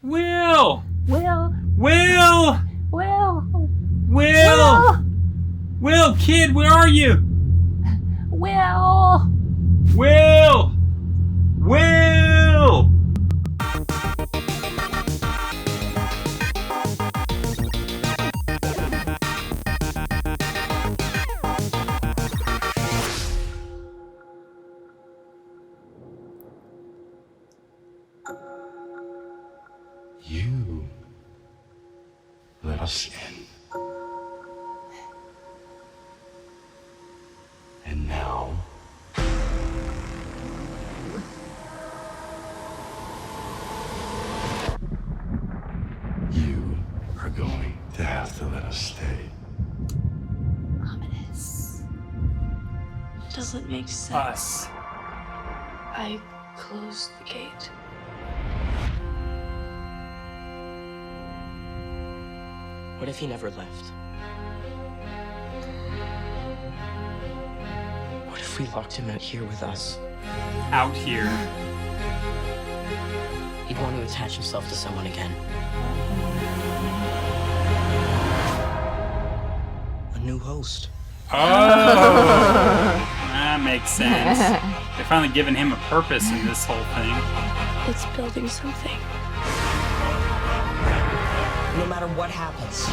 Will! Will! Will! Will! Will! Will, kid, where are you? Will! Will! Will! You let us in. And now, you are going to have to let us stay. Ominous. Doesn't make sense. Us. I closed the gate. What if he never left? What if we locked him out here with us? Out here. He'd want to attach himself to someone again. A new host. Oh! That makes sense. They're finally giving him a purpose in this whole thing. It's building something. No matter what happens,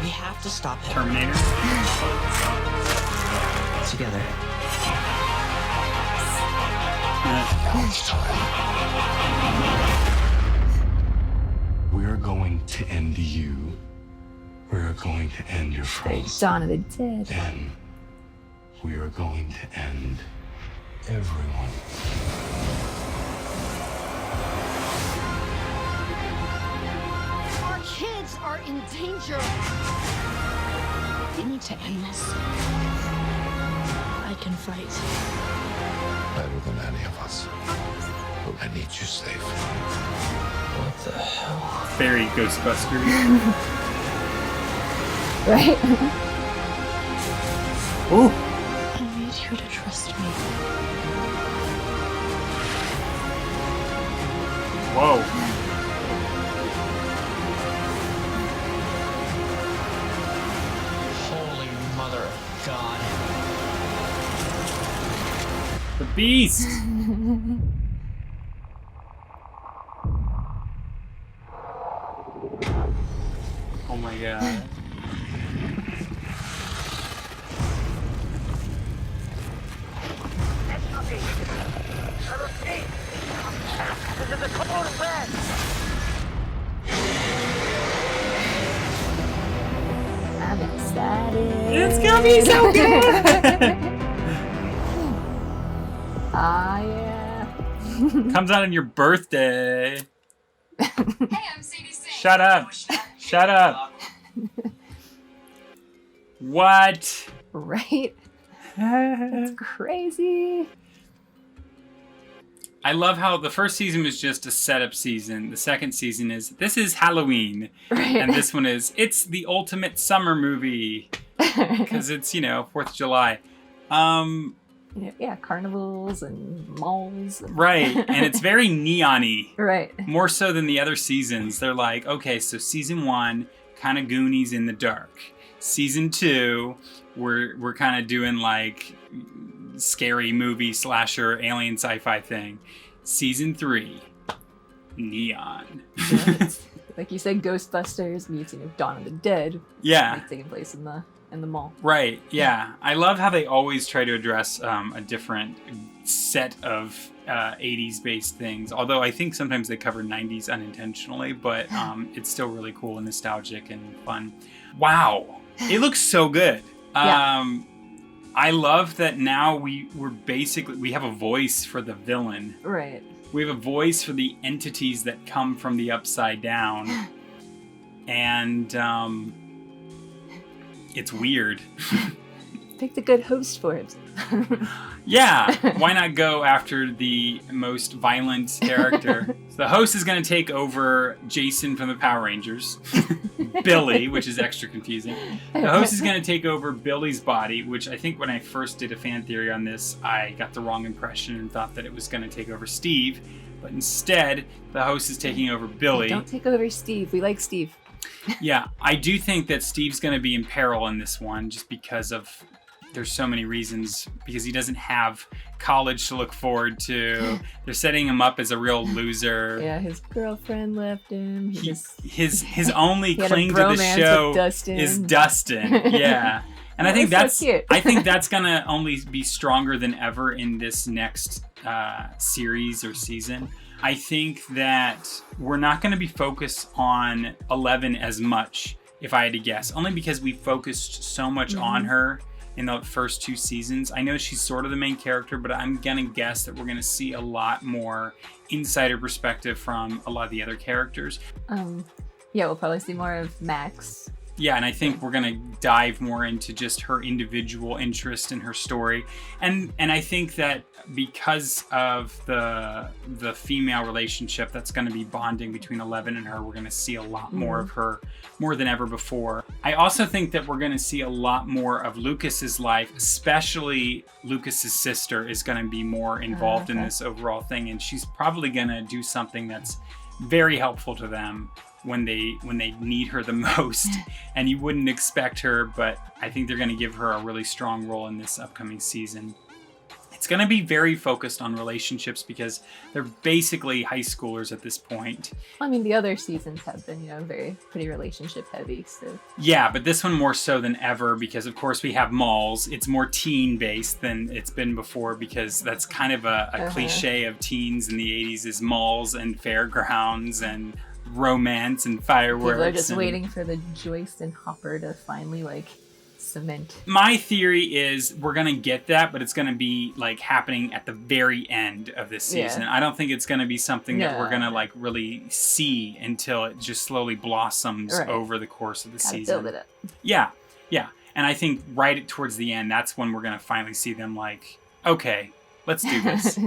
we have to stop him. Terminator. Together. Now it's time. We're going to end you. We're going to end your friends. Dawn of the Dead. And we are going to end everyone. Our kids are in danger. We need to end this. I can fight. Better than any of us. But I need you safe. What the hell? Very Ghostbusters. Right? Ooh! I need you to trust me. Whoa. Holy mother of God. The Beast! Oh my god. I'm excited. It's gonna be so good! Ah, yeah. Comes out on your birthday. Hey, I'm Sadie Singh. Shut up. Shut up. What? Right? That's crazy. I love how the first season was just a setup season. The second season is, this is Halloween. Right. And this one is, it's the ultimate summer movie. Because it's, 4th of July. Yeah, carnivals and malls. Right. And it's very neon-y. Right. More so than the other seasons. They're like, okay, so season 1, kind of Goonies in the dark. Season 2, we're kind of doing like scary movie slasher alien sci-fi thing. Season 3, neon. Yeah, like you said, Ghostbusters meets Dawn of the Dead. Yeah. Like, taking place in the mall. Right. Yeah. I love how they always try to address a different set of 80s based things. Although I think sometimes they cover 90s unintentionally, but it's still really cool and nostalgic and fun. Wow. It looks so good. Yeah. I love that now we have a voice for the villain. Right. We have a voice for the entities that come from the upside down. And it's weird. Pick the good host for it. Yeah, why not go after the most violent character? So the host is going to take over Jason from the Power Rangers. Billy, which is extra confusing. The host is going to take over Billy's body, which I think when I first did a fan theory on this, I got the wrong impression and thought that it was going to take over Steve. But instead, the host is taking over Billy. Don't take over Steve. We like Steve. Yeah, I do think that Steve's going to be in peril in this one just because of there's so many reasons, because he doesn't have college to look forward to. They're setting him up as a real loser. Yeah, his girlfriend left him. His only he had cling a to the bromance show with Dustin. is Dustin. Yeah. And I think was so cute. I think that's gonna only be stronger than ever in this next series or season. I think that we're not going to be focused on 11 as much, if I had to guess, only because we focused so much on her in the first 2 seasons. I know she's sort of the main character, but I'm going to guess that we're going to see a lot more insider perspective from a lot of the other characters. Yeah, we'll probably see more of Max. Yeah, and I think we're going to dive more into just her individual interest in her story. And I think that because of the female relationship that's going to be bonding between 11 and her, we're going to see a lot more of her, more than ever before. I also think that we're going to see a lot more of Lucas's life, especially Lucas's sister is going to be more involved in this overall thing, and she's probably going to do something that's very helpful to them when they need her the most. And you wouldn't expect her, but I think they're going to give her a really strong role in this upcoming season. It's going to be very focused on relationships because they're basically high schoolers at this point. I mean, the other seasons have been, pretty relationship heavy. So Yeah, but this one more so than ever because, of course, we have malls. It's more teen-based than it's been before because that's kind of a cliche of teens in the 80s is malls and fairgrounds and romance and fireworks. People are just waiting for the Joyce and Hopper to finally, cement. My theory is we're going to get that, but it's going to be happening at the very end of this season. Yeah. I don't think it's going to be something that we're going to really see until it just slowly blossoms over the course of the season. Build it up. Yeah. And I think right towards the end, that's when we're going to finally see them okay, let's do this.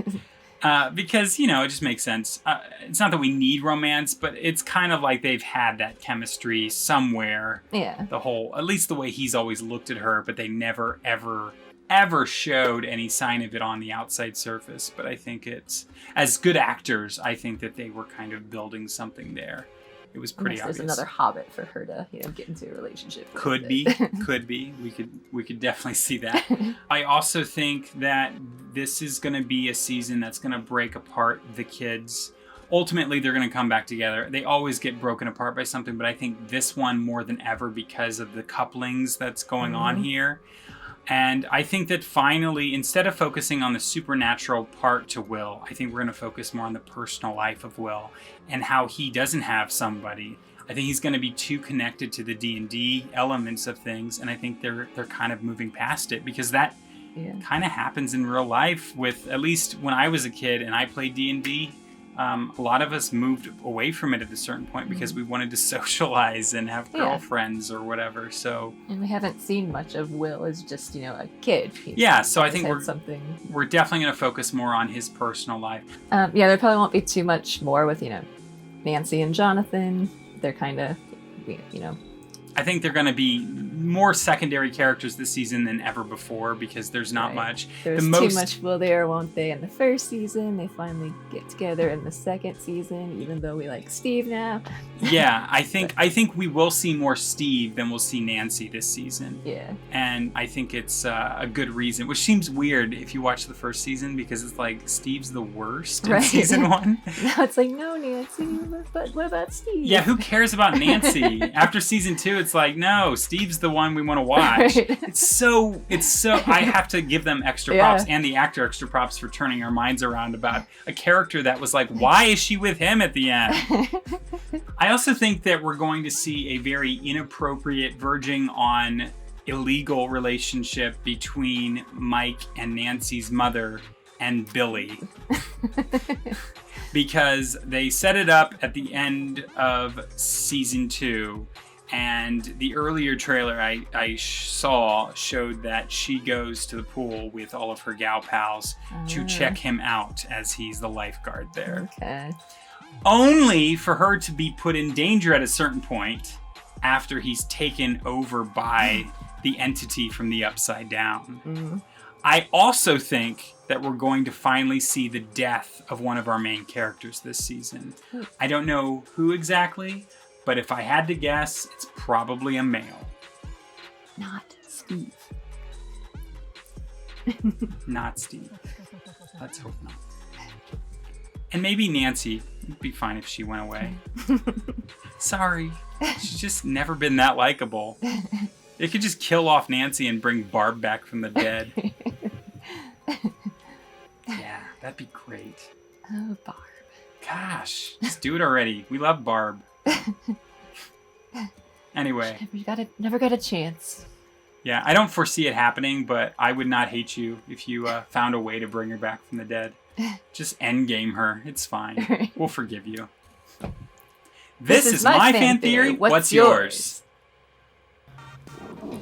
Because, it just makes sense. It's not that we need romance, but it's kind of like they've had that chemistry somewhere. Yeah. At least the way he's always looked at her, but they never, ever showed any sign of it on the outside surface. But I think as good actors, I think that they were kind of building something there. It was pretty obvious. There's another Hobbit for her to, get into a relationship with. Could be. We could definitely see that. I also think that this is going to be a season that's going to break apart the kids. Ultimately, they're going to come back together. They always get broken apart by something, but I think this one more than ever because of the couplings that's going on here. And I think that finally, instead of focusing on the supernatural part to Will, I think we're going to focus more on the personal life of Will and how he doesn't have somebody. I think he's going to be too connected to the D&D elements of things, and I think they're kind of moving past it because that kind of happens in real life with, at least when I was a kid and I played D&D, a lot of us moved away from it at a certain point because we wanted to socialize and have girlfriends or whatever. So, and we haven't seen much of Will as just a kid. So I think we're definitely going to focus more on his personal life. There probably won't be too much more with Nancy and Jonathan. They're kind of I think they're going to be more secondary characters this season than ever before because there's not much. There was too much will they or won't they in the first season. They finally get together in the second season, even though we like Steve now. Yeah, I think we will see more Steve than we'll see Nancy this season. Yeah. And I think it's a good reason, which seems weird if you watch the first season because it's Steve's the worst in season 1. Now it's no, Nancy, but what about Steve? Yeah, who cares about Nancy? After season 2, it's no, Steve's the one we want to watch. Right. It's so I have to give them extra props and the actor extra props for turning our minds around about a character that was why is she with him at the end? I also think that we're going to see a very inappropriate verging on illegal relationship between Mike and Nancy's mother and Billy. Because they set it up at the end of season 2. And the earlier trailer I saw showed that she goes to the pool with all of her gal pals to check him out as he's the lifeguard there. Okay. Only for her to be put in danger at a certain point after he's taken over by the entity from the Upside Down. I also think that we're going to finally see the death of one of our main characters this season. I don't know who exactly, but if I had to guess, it's probably a male. Not Steve. Not Steve. Let's hope not. And maybe Nancy. It'd be fine if she went away. Sorry. She's just never been that likable. They could just kill off Nancy and bring Barb back from the dead. Yeah, that'd be great. Oh, Barb. Gosh, just do it already. We love Barb. Anyway. Never got a chance. Yeah, I don't foresee it happening, but I would not hate you if you found a way to bring her back from the dead. Just endgame her. It's fine. We'll forgive you. This is my fan theory. What's yours?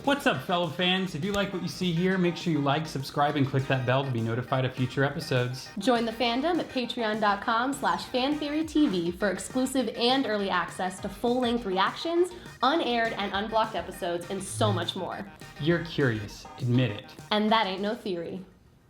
What's up, fellow fans? If you like what you see here, make sure you like, subscribe, and click that bell to be notified of future episodes. Join the fandom at patreon.com/fantheorytv for exclusive and early access to full-length reactions, unaired and unblocked episodes, and so much more. You're curious. Admit it. And that ain't no theory.